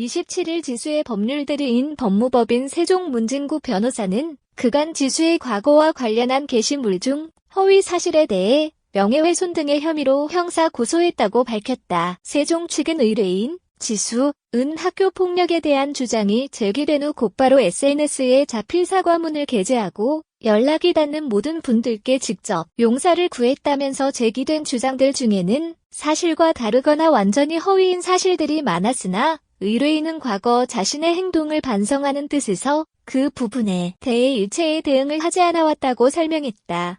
27일 지수의 법률대리인 법무법인 세종문진구 변호사는 그간 지수의 과거와 관련한 게시물 중 허위 사실에 대해 명예훼손 등의 혐의로 형사 고소했다고 밝혔다. 세종 측은 의뢰인 지수은 학교 폭력에 대한 주장이 제기된 후 곧바로 SNS에 자필 사과문을 게재하고 연락이 닿는 모든 분들께 직접 용서를 구했다면서 제기된 주장들 중에는 사실과 다르거나 완전히 허위인 사실들이 많았으나 의뢰인은 과거 자신의 행동을 반성하는 뜻에서 그 부분에 대해 일체의 대응을 하지 않아왔다고 설명했다.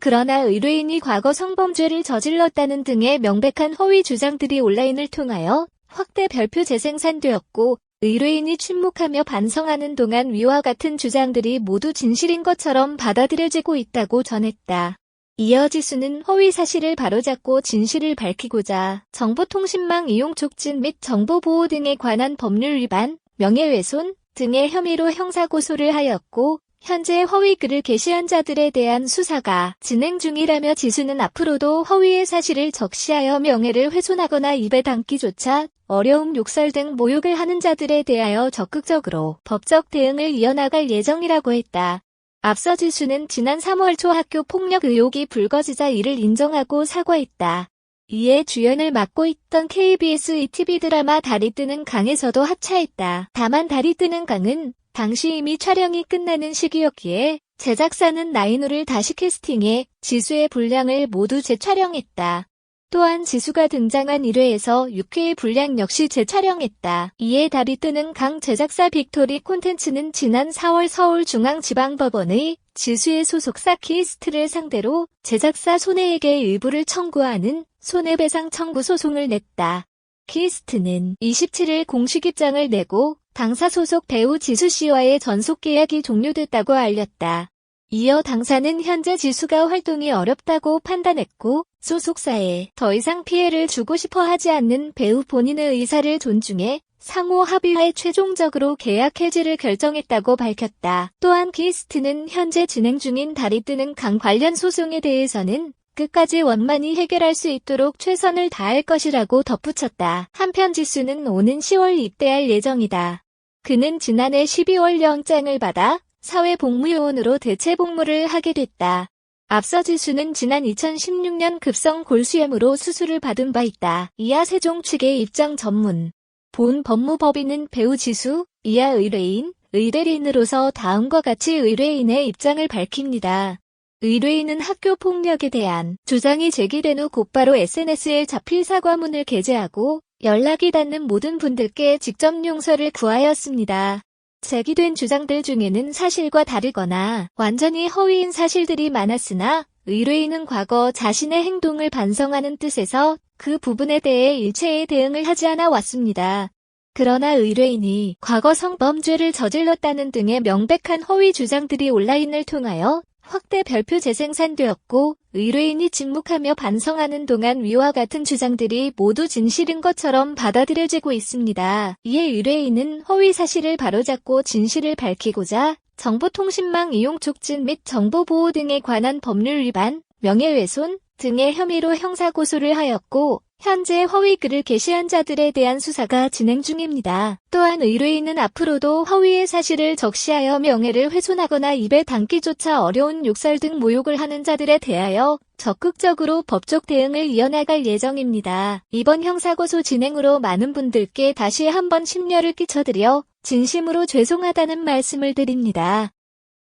그러나 의뢰인이 과거 성범죄를 저질렀다는 등의 명백한 허위 주장들이 온라인을 통하여 확대 별표 재생산되었고 의뢰인이 침묵하며 반성하는 동안 위와 같은 주장들이 모두 진실인 것처럼 받아들여지고 있다고 전했다. 이어 지수는 허위 사실을 바로잡고 진실을 밝히고자 정보통신망 이용 촉진 및 정보보호 등에 관한 법률 위반, 명예훼손 등의 혐의로 형사고소를 하였고 현재 허위 글을 게시한 자들에 대한 수사가 진행 중이라며 지수는 앞으로도 허위의 사실을 적시하여 명예를 훼손하거나 입에 담기조차 어려움 욕설 등 모욕을 하는 자들에 대하여 적극적으로 법적 대응을 이어나갈 예정이라고 했다. 앞서 지수는 지난 3월 초 학교 폭력 의혹이 불거지자 이를 인정하고 사과했다. 이에 주연을 맡고 있던 KBS ETV 드라마 달이 뜨는 강에서도 합차했다. 다만 달이 뜨는 강은 당시 이미 촬영이 끝나는 시기였기에 제작사는 나인호를 다시 캐스팅해 지수의 분량을 모두 재촬영했다. 또한 지수가 등장한 1회에서 6회의 분량 역시 재촬영했다. 이에 달이 뜨는 강 제작사 빅토리 콘텐츠는 지난 4월 서울중앙지방법원의 지수의 소속사 키스트를 상대로 제작사 손해액의 일부를 청구하는 손해배상 청구 소송을 냈다. 키스트는 27일 공식 입장을 내고 당사 소속 배우 지수 씨와의 전속 계약이 종료됐다고 알렸다. 이어 당사는 현재 지수가 활동이 어렵다고 판단했고 소속사에 더 이상 피해를 주고 싶어 하지 않는 배우 본인의 의사를 존중해 상호 합의하에 최종적으로 계약 해지를 결정했다고 밝혔다. 또한 키스트는 현재 진행 중인 달이 뜨는 강 관련 소송에 대해서는 끝까지 원만히 해결할 수 있도록 최선을 다할 것이라고 덧붙였다. 한편 지수는 오는 10월 입대할 예정이다. 그는 지난해 12월 영장을 받아 사회복무요원으로 대체 복무를 하게 됐다. 앞서 지수는 지난 2016년 급성 골수염으로 수술을 받은 바 있다. 이하 세종 측의 입장 전문. 본 법무법인은 배우 지수, 이하 의뢰인, 의대리인으로서 다음과 같이 의뢰인의 입장을 밝힙니다. 의뢰인은 학교 폭력에 대한 주장이 제기된 후 곧바로 SNS에 자필 사과문을 게재하고 연락이 닿는 모든 분들께 직접 용서를 구하였습니다. 제기된 주장들 중에는 사실과 다르거나 완전히 허위인 사실들이 많았으나 의뢰인은 과거 자신의 행동을 반성하는 뜻에서 그 부분에 대해 일체의 대응을 하지 않아 왔습니다. 그러나 의뢰인이 과거 성범죄를 저질렀다는 등의 명백한 허위 주장들이 온라인을 통하여 확대 별표 재생산되었고 의뢰인이 침묵하며 반성하는 동안 위와 같은 주장들이 모두 진실인 것처럼 받아들여지고 있습니다. 이에 의뢰인은 허위 사실을 바로잡고 진실을 밝히고자 정보통신망 이용 촉진 및 정보보호 등에 관한 법률 위반, 명예훼손 등의 혐의로 형사고소를 하였고 현재 허위 글을 게시한 자들에 대한 수사가 진행 중입니다. 또한 의뢰인은 앞으로도 허위의 사실을 적시하여 명예를 훼손하거나 입에 담기조차 어려운 욕설 등 모욕을 하는 자들에 대하여 적극적으로 법적 대응을 이어나갈 예정입니다. 이번 형사고소 진행으로 많은 분들께 다시 한번 심려를 끼쳐드려 진심으로 죄송하다는 말씀을 드립니다.